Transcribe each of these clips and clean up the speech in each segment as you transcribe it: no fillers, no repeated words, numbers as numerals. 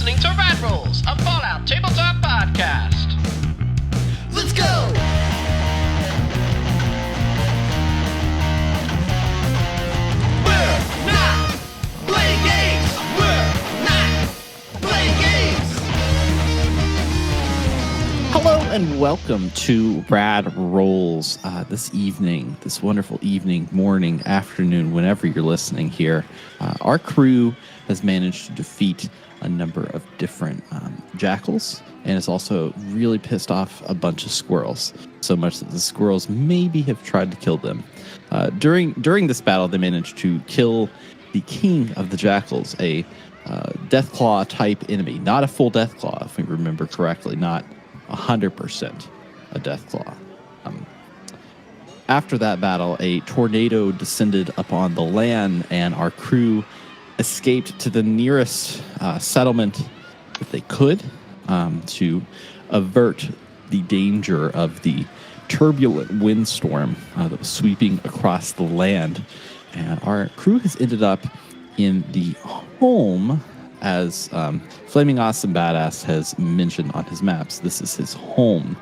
listening to Rat Rolls, a Fallout Tabletop podcast. Let's go! We're not playing games! We're not playing games! Hello and welcome to Rad Rolls this evening, this wonderful evening, morning, afternoon, whenever you're listening here. Our crew has managed to defeat a number of different jackals and has also really pissed off a bunch of squirrels, so much that the squirrels maybe have tried to kill them. During this battle, they managed to kill the king of the jackals, a Deathclaw type enemy, not a full Deathclaw, if we remember correctly, not 100% a Deathclaw. After that battle, a tornado descended upon the land, and our crew escaped to the nearest settlement that they could to avert the danger of the turbulent windstorm that was sweeping across the land. And our crew has ended up in the home, as Flaming Awesome Badass has mentioned on his maps. This is his home.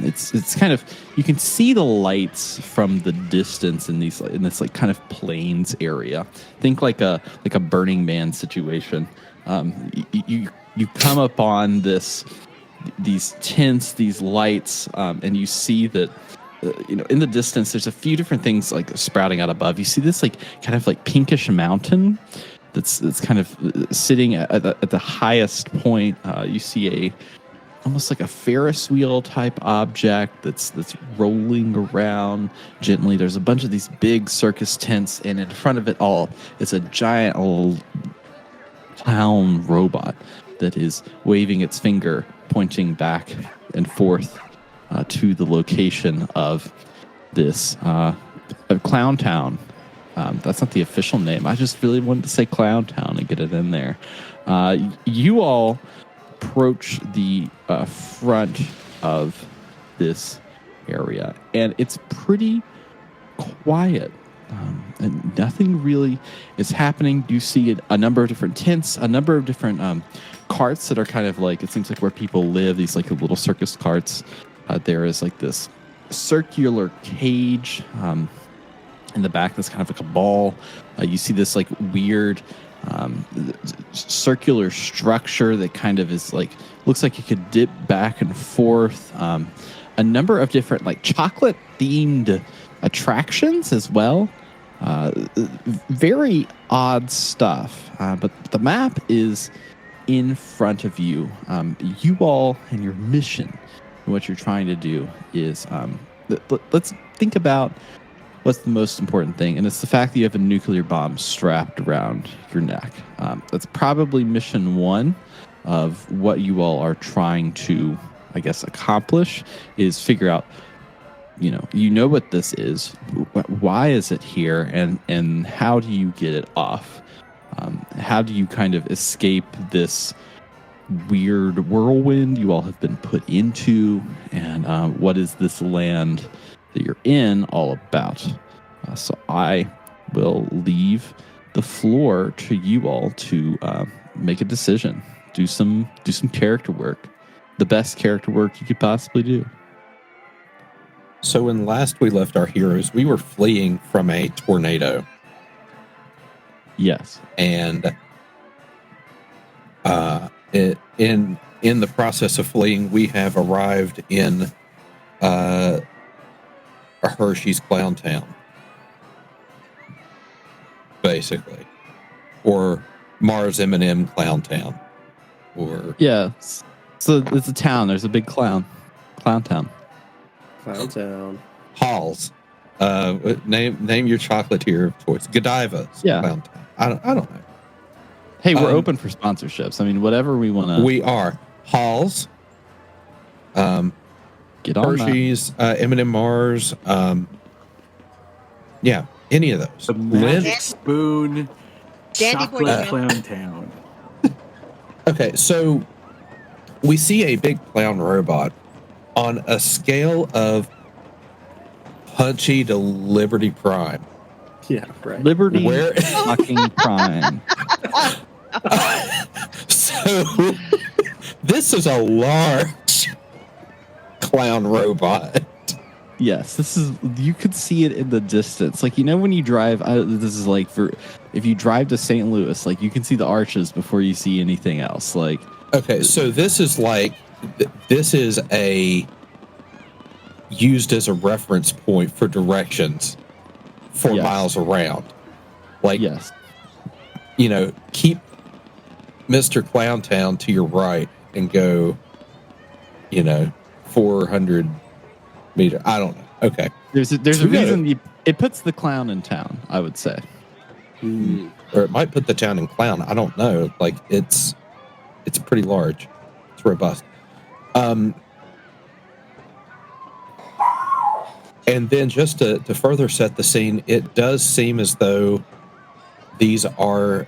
It's kind of, you can see the lights from the distance in this like kind of plains area. Think like a Burning Man situation. You come upon these tents, these lights, and you see that in the distance there's a few different things like sprouting out above. You see this like kind of like pinkish mountain that's kind of sitting at the highest point. You see almost like a Ferris wheel type object that's rolling around gently. There's a bunch of these big circus tents, and in front of it all is a giant old clown robot that is waving its finger, pointing back and forth to the location of this Clown Town. That's not the official name. I just really wanted to say Clown Town and get it in there. You all approach the front of this area, and it's pretty quiet. And nothing really is happening. You see a number of different tents, a number of different carts that are kind of like, it seems like where people live, these like little circus carts. There is like this circular cage in the back that's kind of like a ball. You see this like weird circular structure that kind of is like, looks like it could dip back and forth. A number of different like chocolate themed attractions as well. Very odd stuff. But the map is in front of you. You all and your mission, what you're trying to do is, let's think about what's the most important thing, and it's the fact that you have a nuclear bomb strapped around your neck. That's probably mission one of what you all are trying to, I guess, accomplish, is figure out, you know what this is, why is it here, and how do you get it off? How do you kind of escape this weird whirlwind you all have been put into, and what is this land that you're in all about? So I will leave the floor to you all to make a decision, do some character work, the best character work you could possibly do. So when last we left our heroes, we were fleeing from a tornado. Yes. And in the process of fleeing, we have arrived in a Hershey's Clown Town, basically, or Mars M&M Clown Town, or yeah. So it's a town. There's a big clown town. Clown Town. Halls. Name your chocolatier of choice. Godiva's Clown Town. I don't know. Hey, we're open for sponsorships. I mean, whatever we want to. We are. Halls. Get on Hershey's, M&M Mars. Yeah, any of those. The Magic Spoon, Dandy Boy Chocolate Clown Town. Okay, so we see a big clown robot on a scale of Punchy to Liberty Prime. Yeah, right. Liberty fucking Prime. So this is a large clown robot. Yes, this is. You could see it in the distance. Like, you know, when you drive, this is like for if you drive to St. Louis, like you can see the arches before you see anything else. Like, Okay, so this is like this is a used as a reference point for directions for Yes. miles around. Like, yes, you know, keep Mr. Clowntown to your right and go, you know, 400 meters. I don't know. Okay. there's a So we reason it puts the clown in town. I would say. Or it might put the town in clown. I don't know. Like, it's pretty large. It's robust. And then just to further set the scene, it does seem as though these are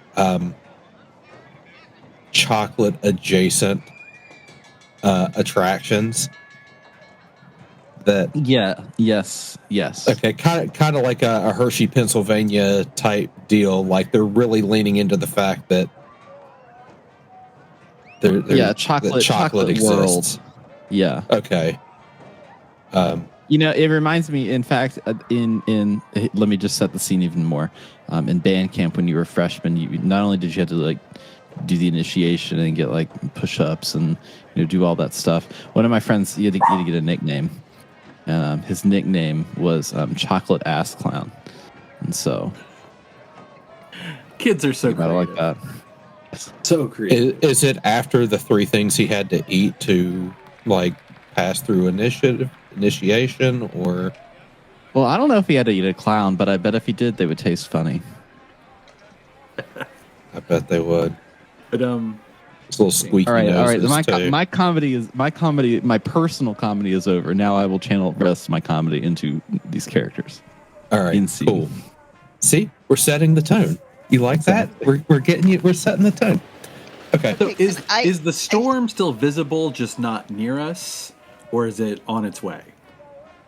chocolate adjacent attractions. That Yes. okay, kind of like a Hershey, Pennsylvania type deal. Like they're really leaning into the fact that chocolate exists. world. Yeah. Okay. You know, it reminds me. In fact, in let me just set the scene even more. In band camp, when you were a freshman, you not only did you have to like do the initiation and get like push-ups and do all that stuff. One of my friends, he had to get a nickname, and his nickname was Chocolate Ass Clown, and so Kids are so I like creative. that. So creative. Is it after the 3 things he had to eat to like pass through initiation, or? Well, I don't know if he had to eat a clown, but I bet if he did, they would taste funny. I bet they would. But It's a little squeaky All right. noses too. My personal comedy is over. Now I will channel the rest of my comedy into these characters. All right, in scene. cool. See, we're setting the tone. You like that? We're getting you. We're setting the tone. Okay. so is the storm still visible, just not near us, or is it on its way?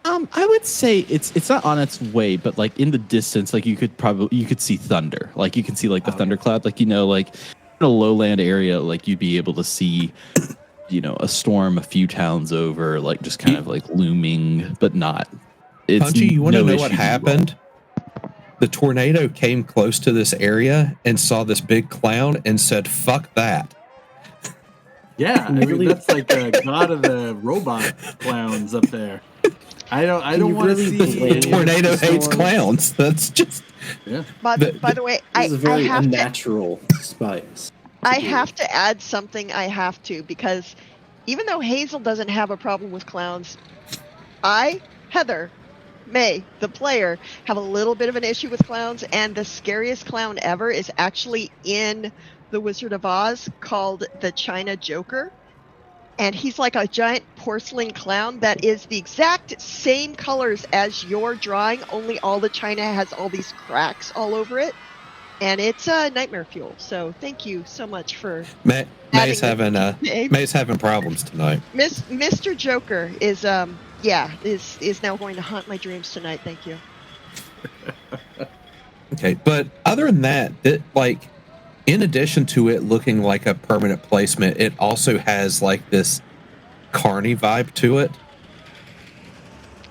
I would say it's not on its way, but like in the distance, like you could see thunder. Like you can see like the thundercloud. Like like in a lowland area, like you'd be able to see, a storm a few towns over, like just kind of like looming, but not. It's Punchy, you want to no know issue what to you all. happened? The tornado came close to this area and saw this big clown and said, "Fuck that." Yeah, I Really? mean, that's like a god of the robot clowns up there. I don't you want to really see. blame- Tornado the hates storm. clowns. That's just Yeah. By the way, This is a very I have to unnatural spice. I have to add something. I have to, because even though Hazel doesn't have a problem with clowns, I, Heather, May, the player, have a little bit of an issue with clowns, and the scariest clown ever is actually in The Wizard of Oz, called the China Joker. And he's like a giant porcelain clown that is the exact same colors as your drawing, only all the china has all these cracks all over it. And it's nightmare fuel. So thank you so much for May's adding having May's having problems tonight. Mr. Joker is is now going to haunt my dreams tonight. Thank you. Okay, but other than that, like, in addition to it looking like a permanent placement, it also has like this carny vibe to it.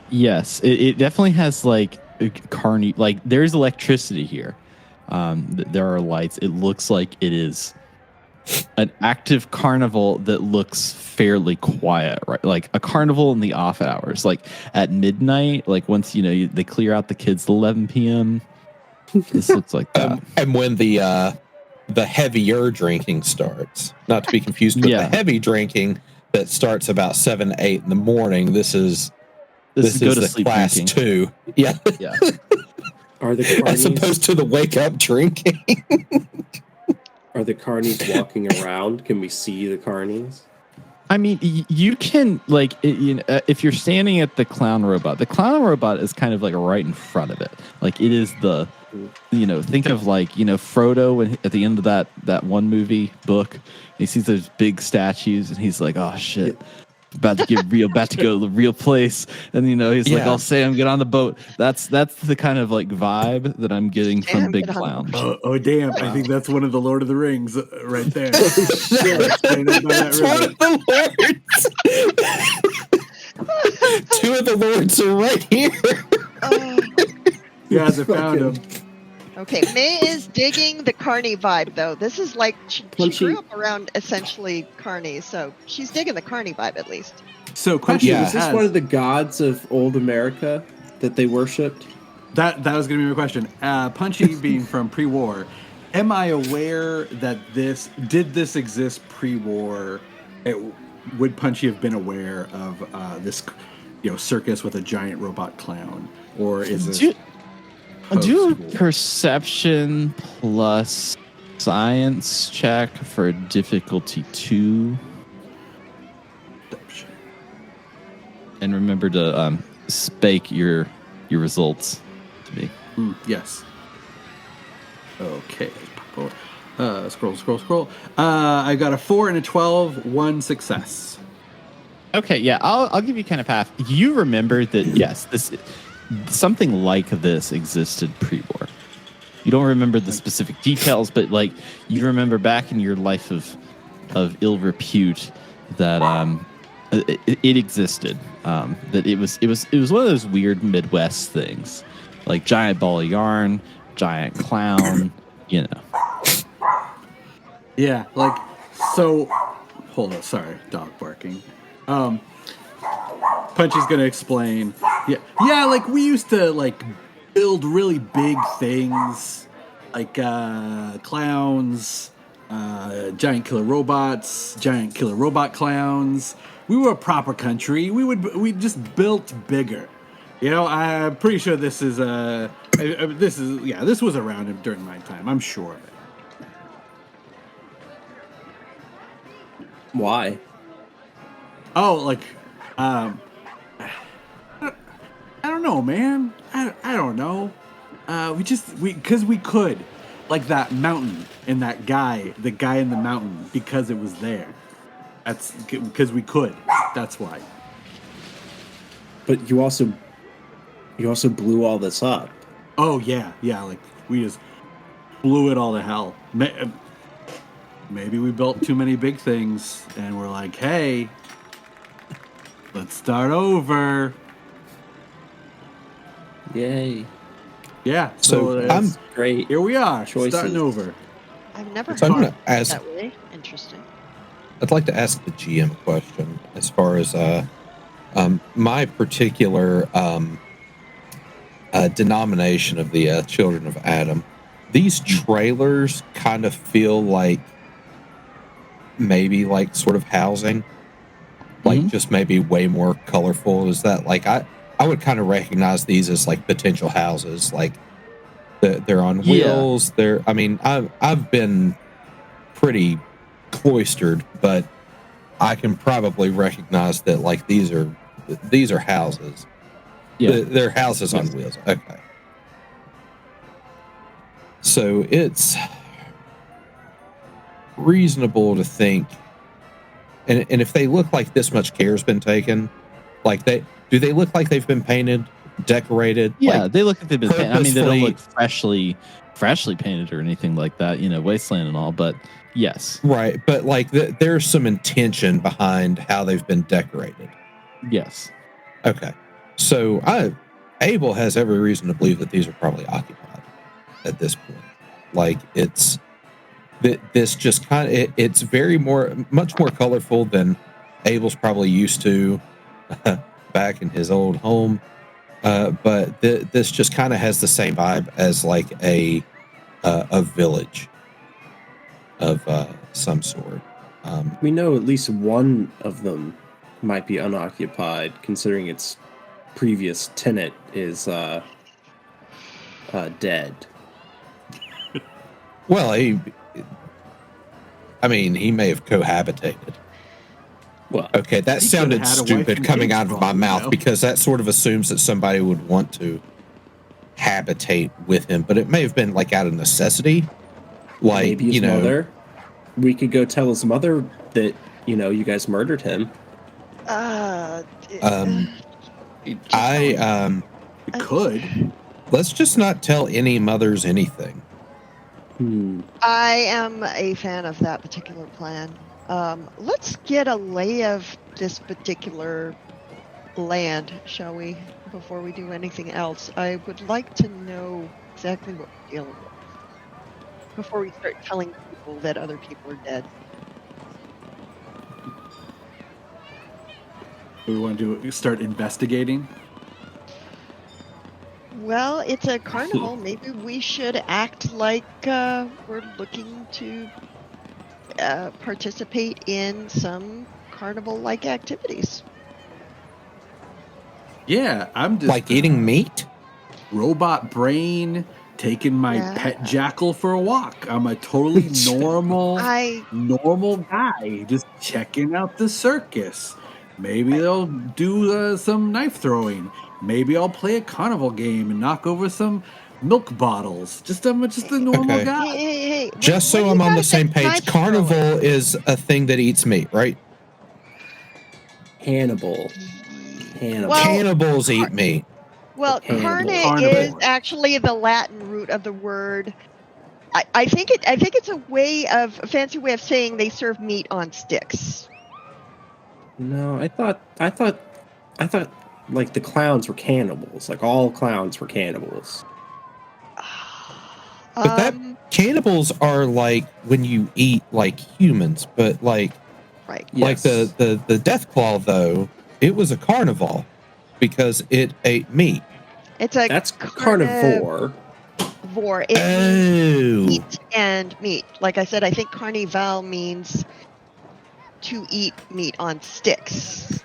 Yes, it definitely has like carny. Like there's electricity here. There are lights. It looks like it is an active carnival that looks fairly quiet, right? Like a carnival in the off hours, like at midnight. Like once they clear out the kids at 11 p.m. This looks like that. And when the heavier drinking starts, not to be confused with Yeah. the heavy drinking that starts about 7, 8 in the morning. This is Go to the sleep class drinking. 2. Yeah. Yeah. Are the As carnies opposed to the wake up drinking. are the carnies walking around? Can we see the carnies? I mean, you can like if you're standing at the clown robot is kind of like right in front of it. Like it is the, think of like Frodo at the end of that one movie book. He sees those big statues and he's like, oh shit. about to get real, about to go to the real place. And he's like, Yeah. "I'll Sam, get on the boat." That's the kind of like vibe that I'm getting from Sam, Big get on the Clown. Oh, damn! I think that's one of the Lord of the Rings right there. Standing by that That's one river. of the lords. Two of the lords are right here. Oh. Yeah, they found him. Okay, May is digging the Carney vibe, though. This is like she Punchy. grew up around essentially Carney, so she's digging the Carney vibe at least. So, Punchy, question: Yeah. is this one of the gods of old America that they worshipped? that was going to be my question. Punchy being from pre-war, am I aware that this exist pre-war? Would Punchy have been aware of this, circus with a giant robot clown, or is it? Do a post-war? perception plus science check for difficulty 2, and remember to spake your results to me. Yes. Okay. Scroll. I got a 4 and a 12, 1 success. Okay, yeah, I'll give you kind of half. You remember that yes, something like this existed pre-war. You don't remember the specific details, but like you remember back in your life of ill repute that it existed. That it was one of those weird Midwest things, like giant ball of yarn, giant clown. Yeah, so. Hold on, sorry, dog barking. Punchy's gonna explain. Yeah, like we used to build really big things, like clowns, giant killer robots, giant killer robot clowns. We were a proper country. We just built bigger. I'm pretty sure this is this was around during my time. I'm sure of it. Why? Oh, I don't know, man. I don't know. Because we could, like that mountain and the guy in the mountain, because it was there. That's because we could. That's why. But you also blew all this up. Oh yeah. We just blew it all to hell. Maybe we built too many big things, and we're like, hey, let's start over. Yay! Yeah. So that's- Great. here we are, Choices. starting over. I've never So I'm thought gonna of it ask- that way. Interesting. I'd like to ask the GM a question as far as my particular denomination of the Children of Adam. These trailers kind of feel like maybe like sort of housing, like just maybe way more colorful. Is that I would kind of recognize these as like potential houses, like they're on wheels. I've been pretty cloistered, but I can probably recognize that like these are houses. Yeah. They're houses on wheels. Okay. So it's reasonable to think, and if they look like this much care has been taken, like they look like they've been painted, decorated? Yeah, like, they look like they've been painted. I mean, they don't look purposefully- freshly painted or anything like that, Wasteland and all, but yes. right. But like there's some intention behind how they've been decorated. Yes. Okay. So Abel has every reason to believe that these are probably occupied at this point. Like it's this just kind of it's much more colorful than Abel's probably used to back in his old home. But this just kind of has the same vibe as like a village of some sort. We know at least one of them might be unoccupied, considering its previous tenant is dead. Well, he may have cohabitated. Well, Okay, that He sounded could've had a wife stupid and coming kids out of for my all we mouth know. because that sort of assumes that somebody would want to habitate with him, but it may have been like out of necessity. Like, maybe his mother. We could go tell his mother that you guys murdered him. Uh, I You could. let's just not tell any mothers anything. I am a fan of that particular plan. Let's get a lay of this particular land, shall we? Before we do anything else, I would like to know exactly what we're dealing with before we start telling people that other people are dead. We want to start investigating. Well, it's a carnival. Maybe we should act like we're looking to participate in some carnival-like activities. Yeah, I'm just Like eating meat? robot brain, taking my pet jackal for a walk. I'm a totally normal guy, just checking out the circus. Maybe they'll do some knife throwing. Maybe I'll play a carnival game and knock over some milk bottles. I'm just a normal Okay. guy. Hey. Just what so do I'm you on the guys same think page, knife carnival throwing? is a thing that eats meat, right? Hannibal. Well, Cannibals eat meat. Well, Cannibal. carne is Carnivore. actually the Latin root of the word. I think it's a fancy way of saying they serve meat on sticks. No, I thought like the clowns were cannibals. Like all clowns were cannibals. But cannibals are like when you eat like humans, but like right. like Yes. the Death Claw though, it was a carnival because it ate meat. That's carnivore. Carnivore. It means eat and meat. Like I said, I think Carnival means to eat meat on sticks.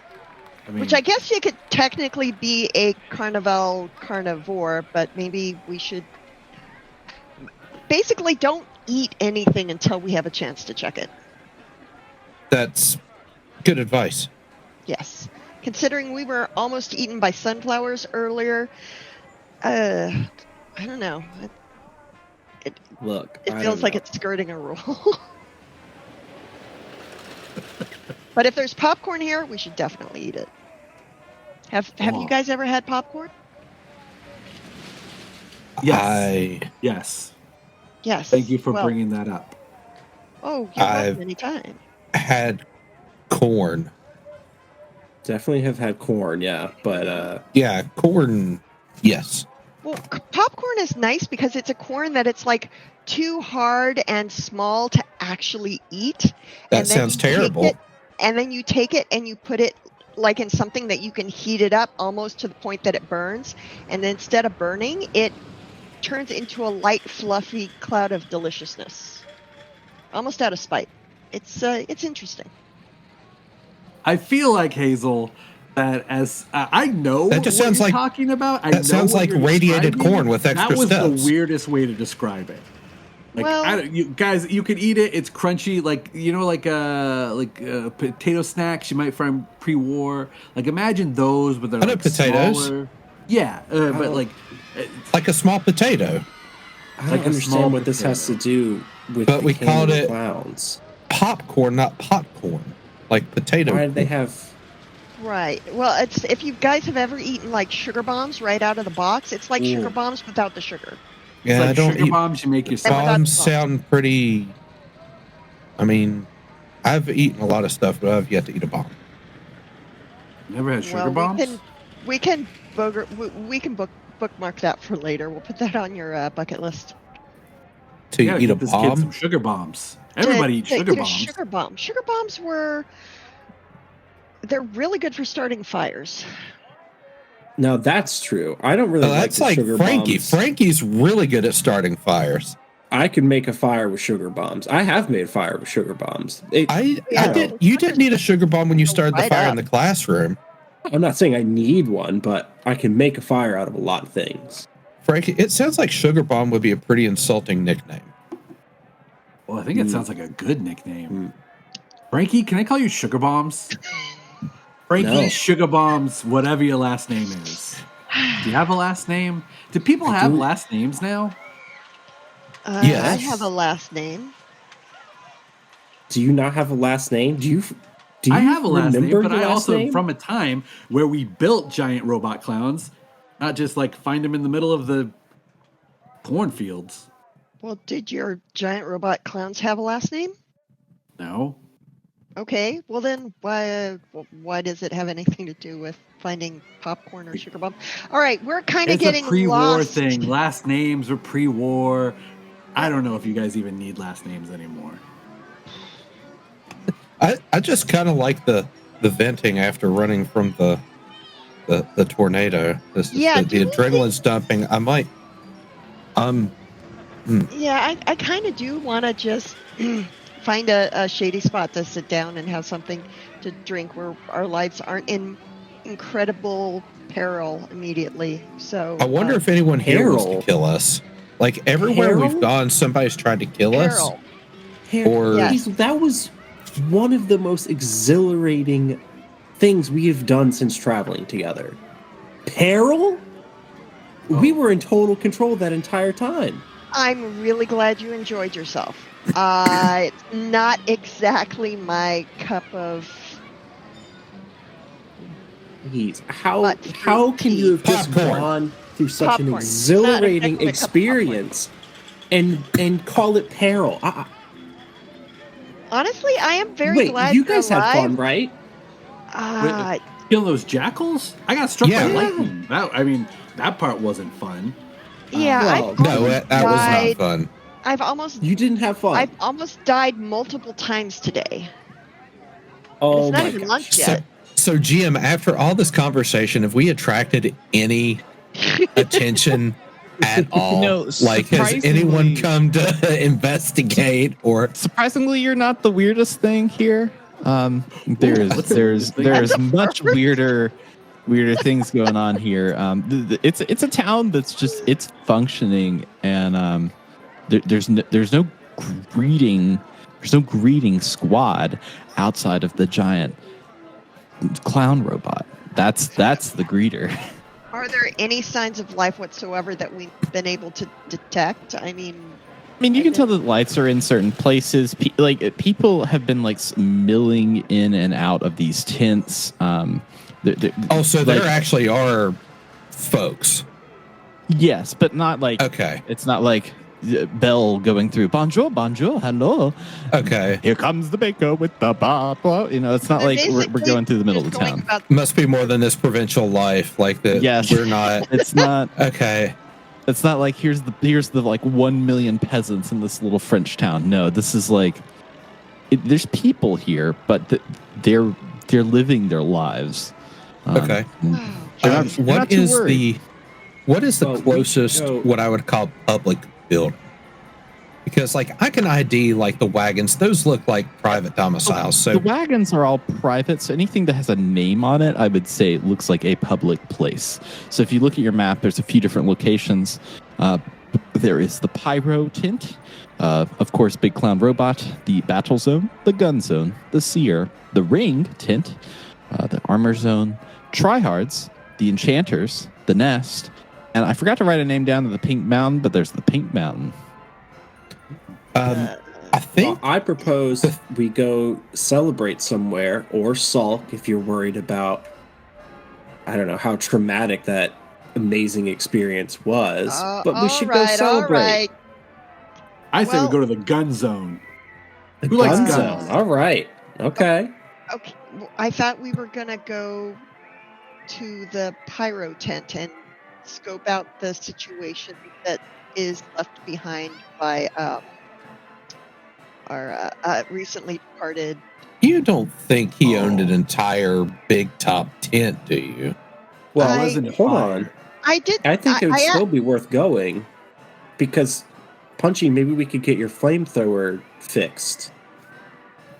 Which I guess you could technically be a carnivore, but maybe we should basically don't eat anything until we have a chance to check it. That's good advice. Yes. Considering we were almost eaten by sunflowers earlier, I don't know. It feels like it's skirting a rule. But if there's popcorn here, we should definitely eat it. Have you guys ever had popcorn? Yes. Yes. Thank you for bringing that up. Oh, you're welcome anytime. Had corn. Definitely have had corn, yeah. But yeah, corn, yes. Well, popcorn is nice because it's a corn that it's like too hard and small to actually eat. That sounds terrible. And then you take it and you put it like in something that you can heat it up almost to the point that it burns. And then instead of burning, it turns into a light, fluffy cloud of deliciousness. Almost out of spite. It's interesting. I feel like, Hazel, that as I know that just what sounds you're like talking about. That sounds like radiated corn with extra steps. That was the weirdest way to describe it. Like, you guys, you could eat it. It's crunchy, like like potato snacks you might find pre-war. Like imagine those with their potatoes. Smaller. Yeah, but like a small potato. I don't understand what this has to do with. But we called it clowns. Popcorn, not popcorn. Like potato. Why did they have? Right. Well, it's if you guys have ever eaten like sugar bombs right out of the box, it's like sugar bombs without the sugar. Yeah, like I don't sugar eat bombs you make yourself. Bombs sound pretty. I mean, I've eaten a lot of stuff, but I've yet to eat a bomb. Never had sugar bombs. We can bookmark that for later. We'll put that on your bucket list. To eat a bomb? Some sugar bombs. Everybody eats sugar bombs. Sugar bombs they're really good for starting fires. No, that's true. I don't really that's like like sugar Frankie. bombs. Frankie's really good at starting fires. I can make a fire with sugar bombs. I have made fire with sugar bombs. I did. You didn't need a sugar bomb when you started the fire in the classroom. I'm not saying I need one, but I can make a fire out of a lot of things. Frankie, it sounds like sugar bomb would be a pretty insulting nickname. Well, I think it sounds like a good nickname. Frankie, can I call you Sugar Bombs? Frankie, Sugar Bombs, whatever your last name is. Do you have a last name? Do people have last names now? Yes. I have a last name. Do you not have a last name? Do you? Do you I have a last name, remember but your I last also name? from a time where we built giant robot clowns, not just like find them in the middle of the cornfields. Well, did your giant robot clowns have a last name? No. Okay, well then, why does it have anything to do with finding popcorn or sugar bomb? All right, we're kind of It's getting a pre-war lost. thing. Last names were pre-war. I don't know if you guys even need last names anymore. I just kind of like the venting after running from the tornado. This is Yeah, the adrenaline's dumping. I might. Yeah, I kind of do want to just find a shady spot to sit down and have something to drink where our lives aren't in incredible peril immediately. So I wonder if anyone here wants to Peril? kill us. Like everywhere we've Peril? gone, somebody's tried to kill us. peril. Or Yes. That was one of the most exhilarating things we have done since traveling together. Peril? We were in total control that entire time. I'm really glad you enjoyed yourself. It's not exactly my cup of. Jeez, how But can you have just Popcorn. gone through such an Popcorn. exhilarating Not exactly a cup of experience and call it peril? Honestly, I am very Wait, glad you you're guys had alive. fun, right? Kill those jackals? I got struck Yeah. by lightning. That part wasn't fun. Yeah, Well, I've no, almost that was died. not fun. I've almost You didn't have fun. I've almost died multiple times today. Oh It's not my even gosh. lunch So, yet. so Jim, after all this conversation, have we attracted any attention at all? No, Like, has anyone surprisingly- come to investigate or? Surprisingly, you're not the weirdest thing here. There's much weirder things going on here. It's a town it's functioning, and there's no greeting squad outside of the giant clown robot. That's the greeter. Are there any signs of life whatsoever that we've been able to detect? I mean, You can tell that lights are in certain places. People have been milling in and out of these tents. So there actually are folks. Yes, but not like Okay. It's not like Bell going through bonjour, hello. Okay. Here comes the baker with the bottle. It's not like we're going through the middle of the town. Must be more than this provincial life. Like that. Yes, We're not. It's not. Okay. It's not like here's the 1 million peasants in this little French town. No, this is there's people here, but they're living their lives. Okay. They're not too worried. What is the Well, we closest go- what I would call public building? Because I can ID the wagons; those look like private domiciles. So The wagons are all private, so anything that has a name on it, I would say it looks like a public place. So if you look at your map, there's a few different locations. There is the Pyro Tent, of course, Big Clown Robot, the Battle Zone, the Gun Zone, the Seer, the Ring Tent, the Armor Zone, Tryhards, the Enchanters, the Nest, and I forgot to write a name down to the Pink Mountain, but there's the Pink Mountain. I Well, think I propose we go celebrate somewhere or sulk if you're worried about, I don't know, how traumatic that amazing experience was. But we should go celebrate. All right. I say Well- we go to the gun zone. The Who likes gun guns? zone. All right. Okay. Okay, I thought we were gonna go to the pyro tent and scope out the situation that is left behind by our recently departed. you don't think he owned an entire big top tent, do you? Well, I- wasn't hold fire. on. I did. I think it would I- still be worth going because, Punchy, maybe we could get your flamethrower fixed.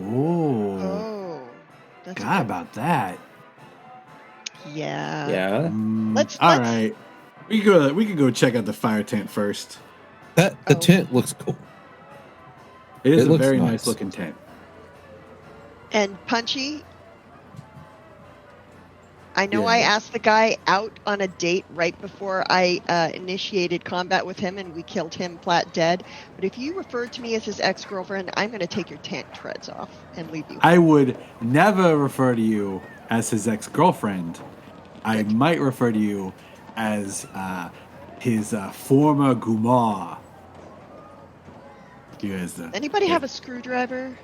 Oh, Oh, that's forgot about that. yeah. Yeah. Let's- All right. We could go check out the fire tent first. The Oh. tent looks cool. It is It a looks very nice. nice looking tent. And Punchy, I know Yeah. I asked the guy out on a date right before I initiated combat with him, and we killed him flat dead. But if you refer to me as his ex-girlfriend, I'm going to take your tank treads off and leave you. I would never refer to you as his ex-girlfriend. I Good. might refer to you as his former Gumar. You guys, Anybody have a screwdriver?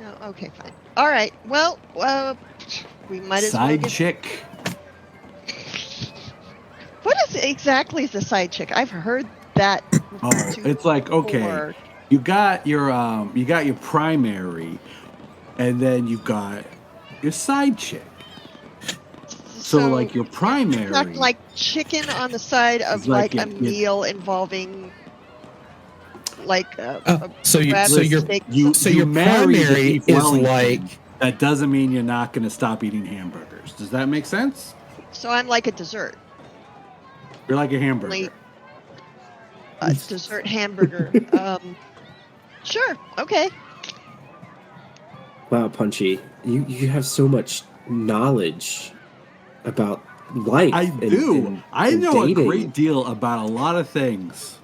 No. Okay, fine. All right. Well, we might as well. side chick? What is exactly is the side chick? I've heard that. Oh, it's like, okay, before. you got your primary, and then you got your side chick. So like your primary, not like chicken on the side of It's like like a it- meal involving like So your steak. your marry the primary beef is Wellington. like That doesn't mean you're not going to stop eating hamburgers. Does that make sense? So I'm like a dessert. You're like a hamburger. Only a dessert hamburger. Sure. Okay. Wow, Punchy, you have so much knowledge about life. I do. and I know dating. a great deal about a lot of things.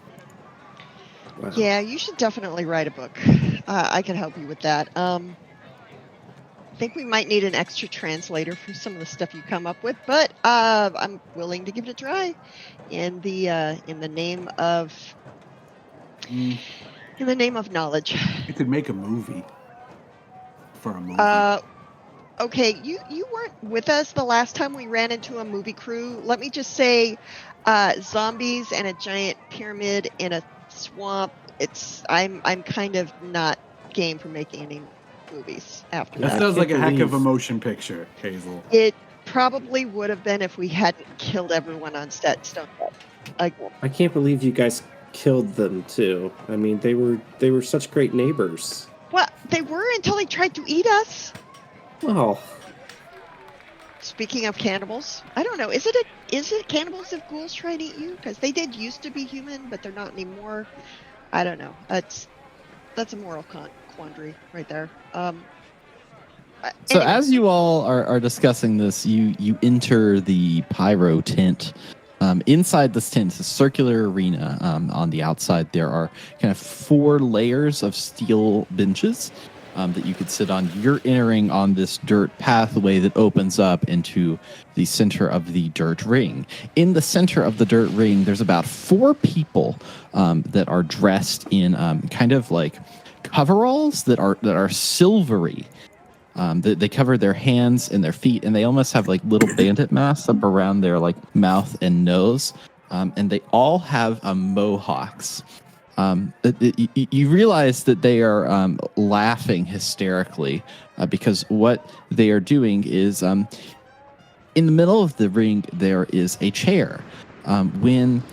Wow. Yeah, you should definitely write a book. I can help you with that. I think we might need an extra translator for some of the stuff you come up with, but I'm willing to give it a try. In the name of knowledge. You could make a movie for a movie. Okay, you weren't with us the last time we ran into a movie crew. Let me just say, zombies and a giant pyramid in a swamp. I'm kind of not game for making any movies after That that. sounds like a heck of a believe- motion picture, Hazel. It probably would have been if we hadn't killed everyone on Stone. I can't believe you guys killed them too. I mean, they were such great neighbors. Well, they were until they tried to eat us. Well, Speaking of cannibals, I don't know. Is it cannibals if ghouls try to eat you? Because they did used to be human, but they're not anymore. I don't know. That's a moral quandary right there. So Anyway. as you all are discussing this, you enter the pyro tent. Inside this tent is a circular arena. On the outside, there are kind of 4 layers of steel benches that you could sit on. You're entering on this dirt pathway that opens up into the center of the dirt ring. In the center of the dirt ring, there's about 4 people that are dressed in kind of like coveralls that are silvery. They cover their hands and their feet, and they almost have like little bandit masks up around their like mouth and nose. And they all have mohawks. You realize that they are laughing hysterically because what they are doing is in the middle of the ring there is a chair. When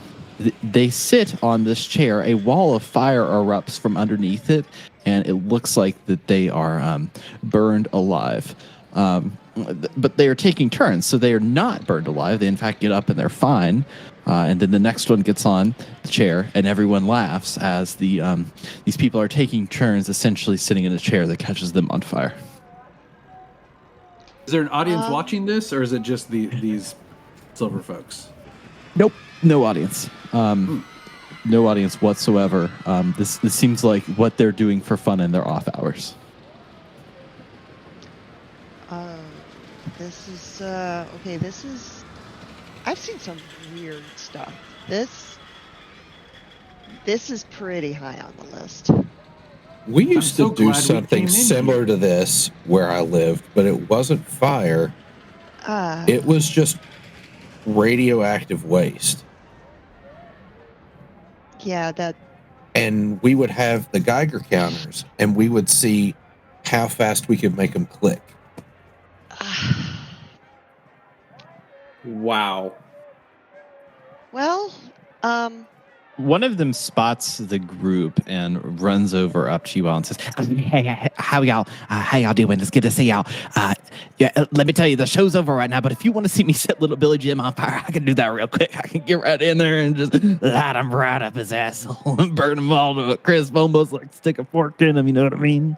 they sit on this chair, a wall of fire erupts from underneath it, and it looks like that they are burned alive. But they are taking turns, so they are not burned alive. They in fact get up and they're fine. And then the next one gets on the chair, and everyone laughs as these people are taking turns, essentially sitting in a chair that catches them on fire. Is there an audience watching this, or is it just these silver folks? Nope, no audience. No audience whatsoever. This seems like what they're doing for fun in their off hours. This is okay. This is. I've seen some weird stuff. This is pretty high on the list. we used so to do glad we something came in similar here. to this where I lived, but it wasn't fire. It was just radioactive waste. Yeah, that. And we would have the Geiger counters, and we would see how fast we could make them click. wow. Well, One of them spots the group and runs over up to you all and says, "Hey, how y'all doing? It's good to see y'all. Let me tell you, the show's over right now. But if you want to see me set little Billy Jim on fire, I can do that real quick. I can get right in there and just light him right up his asshole and burn him all to a crisp, almost like stick a fork in him. You know what I mean?"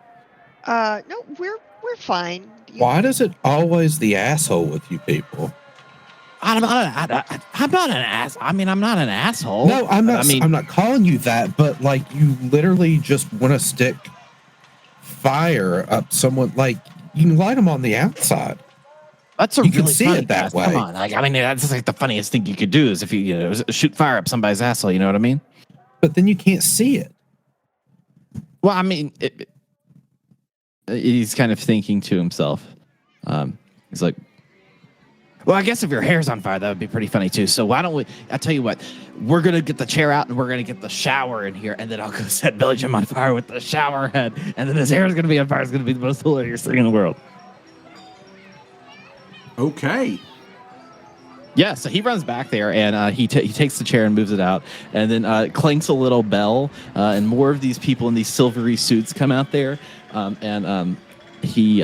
No, we're fine. Why does it always the asshole with you people? I'm not an ass. I mean, I'm not an asshole. No, I'm not. I mean, I'm not calling you that. But like, you literally just want to stick fire up someone. Like, you can light them on the outside. that's a You really can see funny it that guess. way. Come on, like, I mean, that's like the funniest thing you could do is if you shoot fire up somebody's asshole. You know what I mean? But then you can't see it. Well, I mean, he's kind of thinking to himself. He's like, well, I guess if your hair's on fire, that would be pretty funny too. So why don't we? I tell you what, we're gonna get the chair out and we're gonna get the shower in here, and then I'll go set Billy Jim on fire with the shower head, and then his hair is gonna be on fire. It's gonna be the most hilarious thing in the world. Okay. Yeah, so he runs back there and he takes the chair and moves it out, and then clanks a little bell, and more of these people in these silvery suits come out there, and he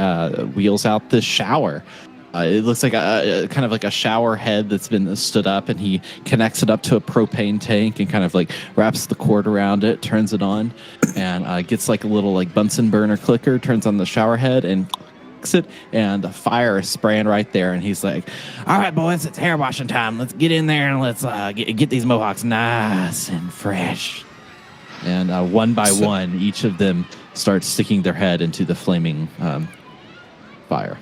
wheels out the shower. It looks like a kind of like a shower head that's been stood up, and he connects it up to a propane tank and kind of like wraps the cord around it, turns it on, and gets like a little like Bunsen burner clicker, turns on the shower head and clicks it, and the fire is spraying right there. And he's like, "All right, boys, it's hair washing time. Let's get in there and let's get these mohawks nice and fresh." And one by one, each of them starts sticking their head into the flaming fire.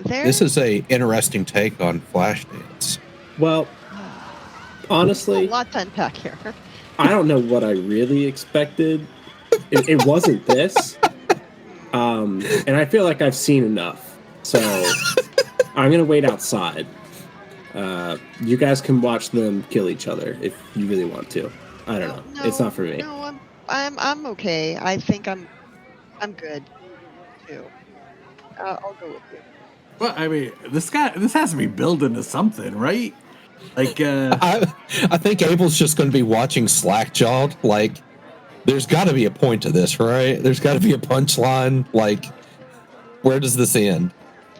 This is a interesting take on Flashdance. Well, honestly, a lot to unpack here. I don't know what I really expected. It wasn't this. And I feel like I've seen enough. So I'm going to wait outside. You guys can watch them kill each other if you really want to. I don't know. No, it's not for me. No, I'm okay. I think I'm good too. I'll go with you. Well, I mean, this has to be built into something, right? Like, I think Abel's just going to be watching Slackjawed. Like, there's got to be a point to this, right? There's got to be a punchline. Like, where does this end?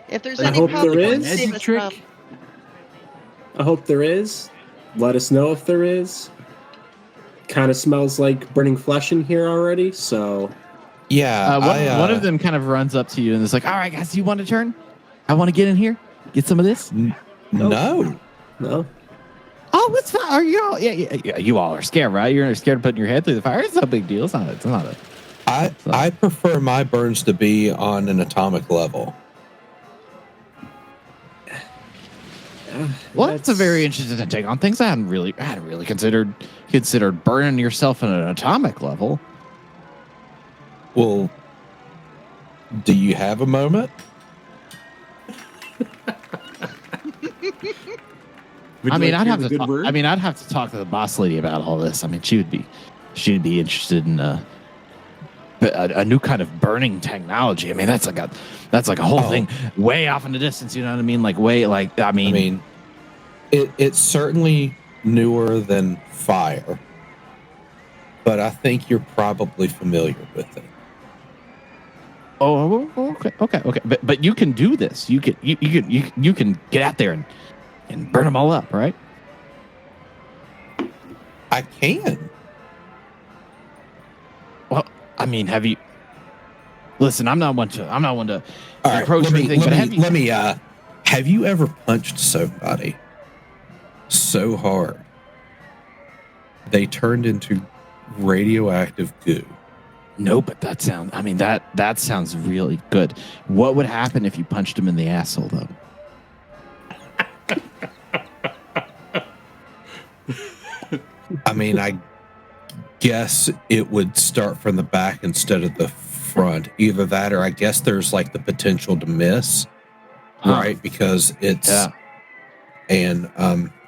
If there's I any hope problem, there is. save Magic us trick? from. I hope there is. Let us know if there is. Kind of smells like burning flesh in here already, so... Yeah, One of them kind of runs up to you and is like, "All right, guys, do you want to turn? I want to get in here, get some of this." No. No? Oh, it's fine. Are you all? Yeah, you all are scared, right? You're scared of putting your head through the fire. It's no big deal. It's not a. I prefer my burns to be on an atomic level. Well, that's a very interesting take on things. I hadn't really considered burning yourself at an atomic level. Well, do you have a moment? I mean, I'd have to talk to the boss lady about all this. I mean, she'd be interested in a new kind of burning technology. I mean, that's like a whole thing way off in the distance. You know what I mean? I mean, it's certainly newer than fire, but I think you're probably familiar with it. Oh, okay. But you can do this. You can get out there and burn them all up, right? I can. Well, I mean, have you? Listen, I'm not one to All right, approach anything. But have you ever punched somebody so hard they turned into radioactive goo? No, but that sounds really good. What would happen if you punched him in the asshole, though? I mean, I guess it would start from the back instead of the front. Either that, or I guess there's like the potential to miss, right? Because it's and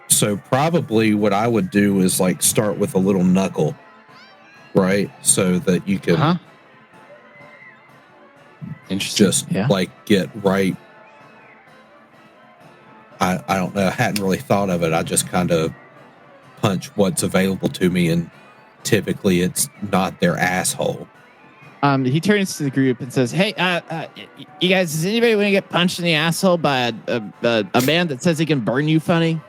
so probably what I would do is like start with a little knuckle, right? So that you can just like get right. I don't know. I hadn't really thought of it. I just kind of punch what's available to me, and typically it's not their asshole. He turns to the group and says, "Hey, you guys, does anybody want to get punched in the asshole by a man that says he can burn you funny?"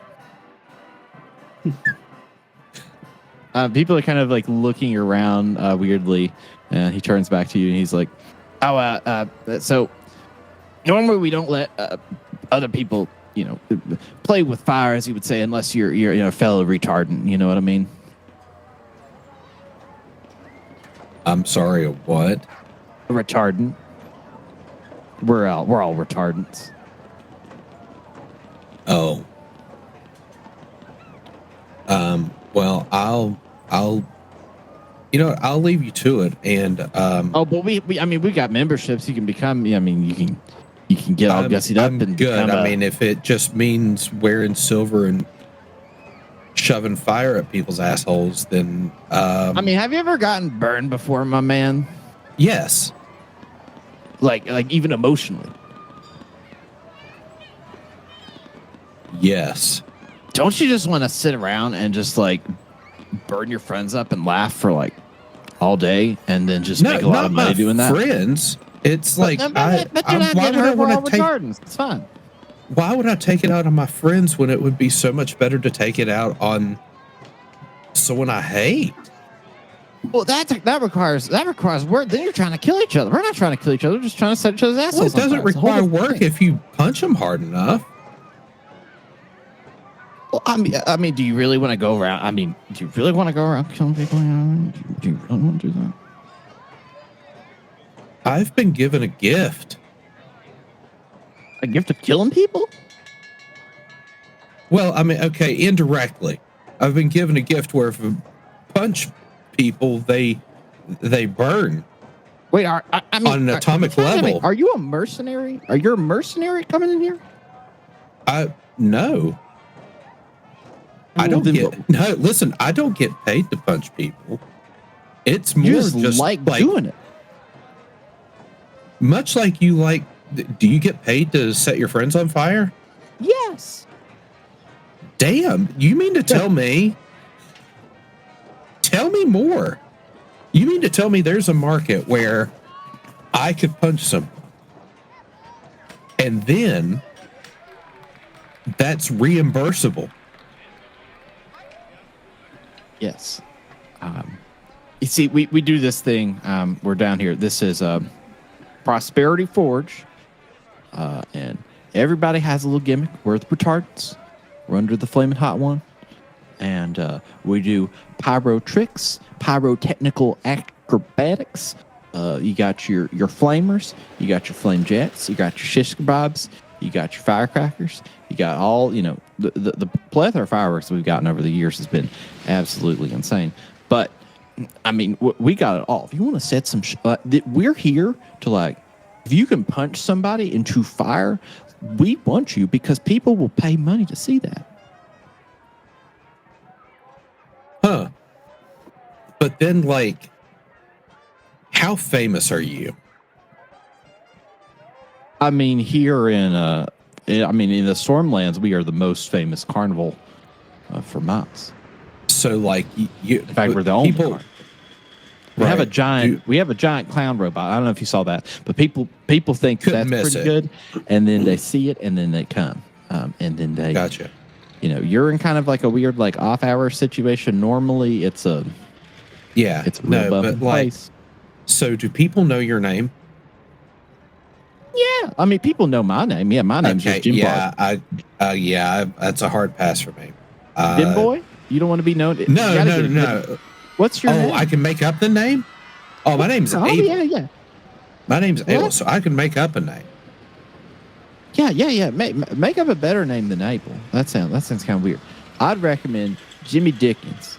People are kind of like looking around weirdly, and he turns back to you and he's like, So normally we don't let other people, play with fire, as you would say, unless you're a fellow retardant. You know what I mean? I'm sorry, what? A retardant. We're all retardants. Oh. Well, I'll I'll leave you to it. And But we got memberships. You can become. You can get all gussied up I'm and good. become I mean, if it just means wearing silver and shoving fire at people's assholes, then have you ever gotten burned before, my man? yes. Like even emotionally. Yes. Don't you just want to sit around and just like burn your friends up and laugh for like all day and then just make a lot of money doing that? Friends. It's like but you're not getting hurt. We're all retardants. It's fine. Why would I take it out on my friends when it would be so much better to take it out on someone I hate? Well, that requires work. Then you're trying to kill each other. We're not trying to kill each other. We're just trying to set each other's assholes. Well, it doesn't require work if you punch them hard enough. Well, I mean, do you really want to go around? Do you really want to go around killing people? Do you really want to do that? I've been given a gift. A gift of killing people? Well, I mean, okay, indirectly. I've been given a gift where if I punch people, they burn. Wait, on an atomic level. Are you a mercenary? Are you a mercenary coming in here? No. I don't listen, I don't get paid to punch people. It's more just like doing it. Much like you like, do you get paid to set your friends on fire? Yes. Damn, you mean to tell me? Tell me more. You mean to tell me there's a market where I could punch someone and then that's reimbursable? Yes. You see, we do this thing. We're down here. This is Prosperity Forge. And everybody has a little gimmick. We're the retardants. We're under the flaming hot one. And we do pyro tricks, pyrotechnical acrobatics. You got your flamers. You got your flame jets. You got your shish kebabs. You got your firecrackers. You got all, the plethora of fireworks we've gotten over the years has been absolutely insane. But, I mean, we got it all. If you want to set some... we're here to, like, if you can punch somebody into fire, we want you because people will pay money to see that. Huh. But then, like, how famous are you? I mean, here in the Stormlands, we are the most famous carnival for miles. So, like, you... In fact, we're the only one. We have a giant. Dude. We have a giant clown robot. I don't know if you saw that, but people think Couldn't that's miss pretty it. good, and then they see it, and then they come, and then they. Gotcha. You're in kind of like a weird, like off-hour situation. Normally, it's a real bumping place. So, do people know your name? Yeah, I mean, people know my name. Yeah, my name's just Jim Boy. That's a hard pass for me. Jim Boy? You don't want to be known? No. What's your name? I can make up the name? Oh, my name's Abel. Yeah. My name's Abel, so I can make up a name. Yeah. Make up a better name than Abel. That sounds kind of weird. I'd recommend Jimmy Dickens.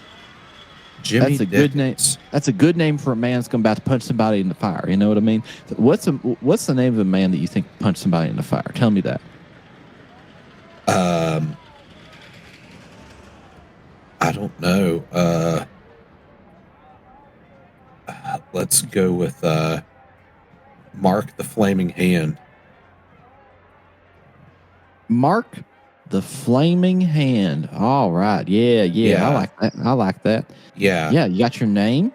That's a good name. That's a good name for a man that's about to punch somebody in the fire. You know what I mean? What's the name of a man that you think punched somebody in the fire? Tell me that. I don't know. Let's go with Mark the Flaming Hand. Mark the Flaming Hand. All right. Yeah. I like that. Yeah. You got your name.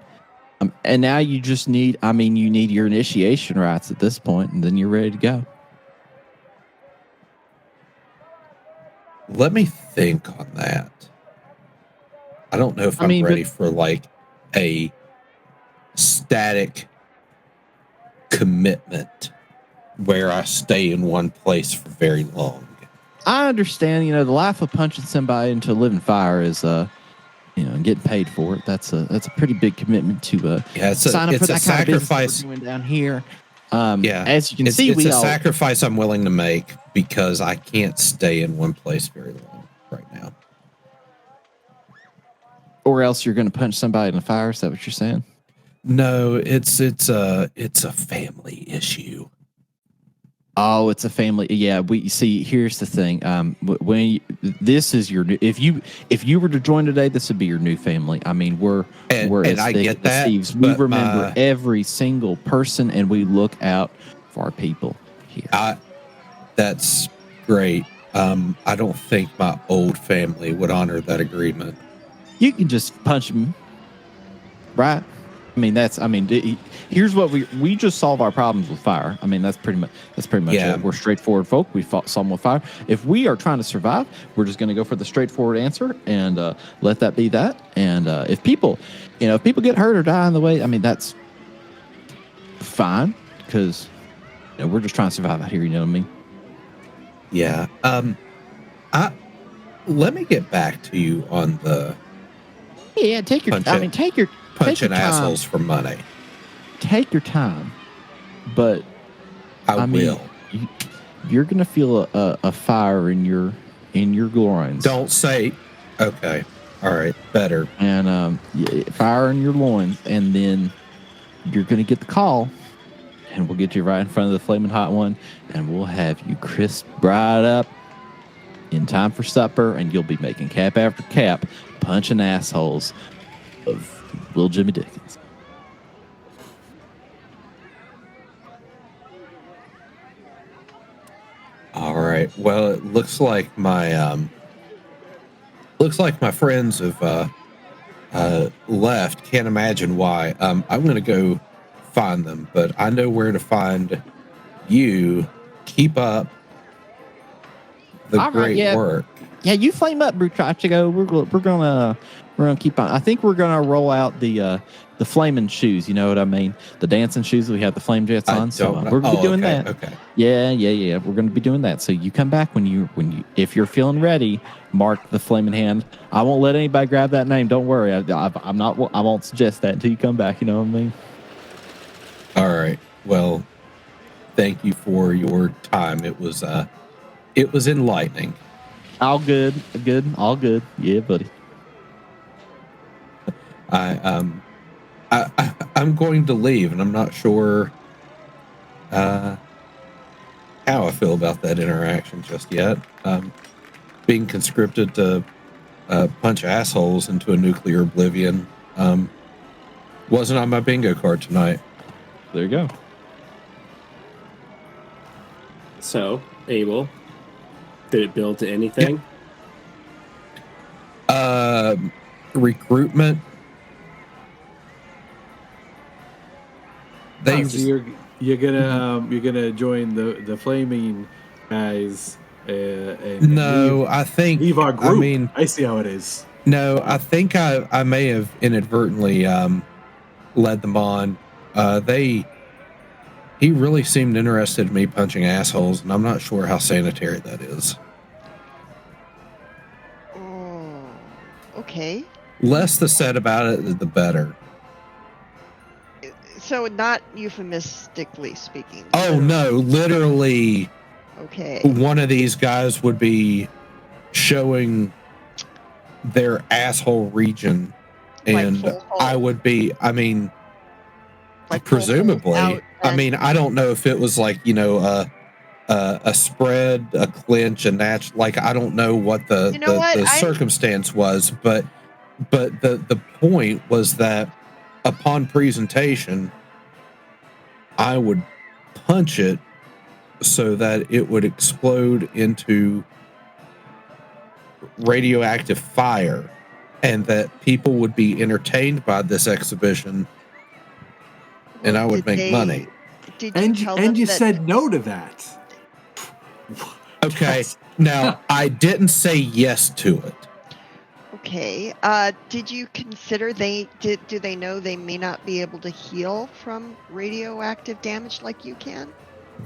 And now you just need, you need your initiation rites at this point, and then you're ready to go. Let me think on that. I don't know if I'm ready for like a static commitment where I stay in one place for very long. I understand. The life of punching somebody into a living fire is, and getting paid for it. That's a pretty big commitment to sign up for that kind of business we're doing down here. As you can see, it's a sacrifice I'm willing to make because I can't stay in one place very long right now. Or else you're going to punch somebody in the fire. Is that what you're saying? No, it's a family issue. Oh, it's a family. Yeah, we see. Here's the thing. This is your new. If you were to join today, this would be your new family. I mean, we're and I get that. Thieves. We remember every single person, and we look out for our people here. That's great. I don't think my old family would honor that agreement. You can just punch them, right? Here's what we just solve our problems with fire. I mean, that's pretty much it. We're straightforward folk. We fought some with fire. If we are trying to survive, we're just going to go for the straightforward answer and let that be that. And if people get hurt or die on the way, I mean, that's fine because we're just trying to survive out here. You know what I mean? Yeah. Let me get back to you on the. Yeah, take your time. Punching assholes for money. Take your time, but I will. You're gonna feel a fire in your loins. Don't say. Okay, all right, better. And fire in your loins, and then you're gonna get the call, and we'll get you right in front of the flaming hot one, and we'll have you crisp right up in time for supper, and you'll be making cap after cap, punching assholes of Little Jimmy Dickens. All right. Well, it looks like my friends have left. Can't imagine why. I'm going to go find them, but I know where to find you. Keep up the great work. Yeah, you flame up, Bruchachigo. We're gonna keep on. I think we're gonna roll out the flaming shoes. You know what I mean? The dancing shoes. We have the flame jets on. So we're gonna be doing that. Okay. Yeah. We're gonna be doing that. So you come back when you if you're feeling ready. Mark the flaming hand. I won't let anybody grab that name. Don't worry. I'm not. I won't suggest that until you come back. You know what I mean? All right. Well, thank you for your time. It was enlightening. All good. All good. Yeah, buddy. I'm going to leave, and I'm not sure how I feel about that interaction just yet. Being conscripted to punch assholes into a nuclear oblivion wasn't on my bingo card tonight. There you go. So, Abel, did it build to anything? Recruitment. So you're gonna join the flaming guys. And no, I think leave our group. I mean, I see how it is. No, I think I may have inadvertently led them on. He really seemed interested in me punching assholes, and I'm not sure how sanitary that is. Oh, okay. Less the said about it, the better. So not euphemistically speaking. Oh, no, literally. Okay. One of these guys would be showing their asshole region, and like I would be, I mean, like presumably. I mean, I don't know if it was like, a spread, a clinch, a natch. Like, I don't know what the circumstance was, but the point was that upon presentation, I would punch it so that it would explode into radioactive fire, and that people would be entertained by this exhibition, and I would make money. And you said no to that. Okay, now I didn't say yes to it. Okay. Did you consider do they know they may not be able to heal from radioactive damage like you can?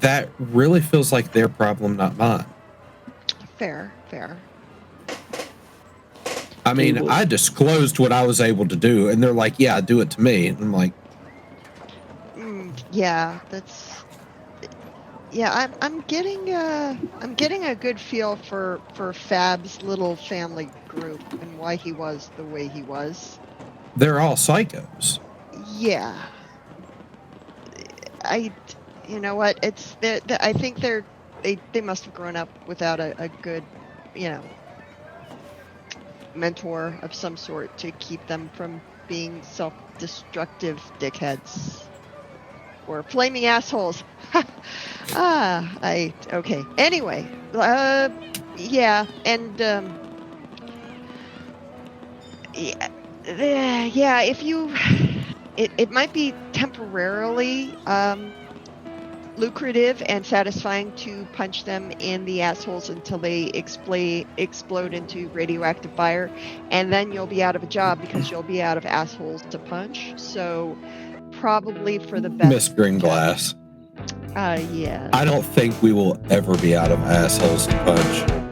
That really feels like their problem, not mine. Fair. I mean, Okay, well- I disclosed what I was able to do, and they're like, "Yeah, do it to me." And I'm like, Yeah, that's. Yeah, I'm getting a good feel for Fab's little family group and why he was the way he was. "They're all psychos." Yeah. You know what? I think they must have grown up without a good, mentor of some sort to keep them from being self-destructive dickheads or flaming assholes. Okay. Anyway, yeah, and yeah, if you, it might be temporarily lucrative and satisfying to punch them in the assholes until they explode into radioactive fire, and then you'll be out of a job because you'll be out of assholes to punch. So probably for the best. Miss Greenglass. Yeah. I don't think we will ever be out of assholes to punch.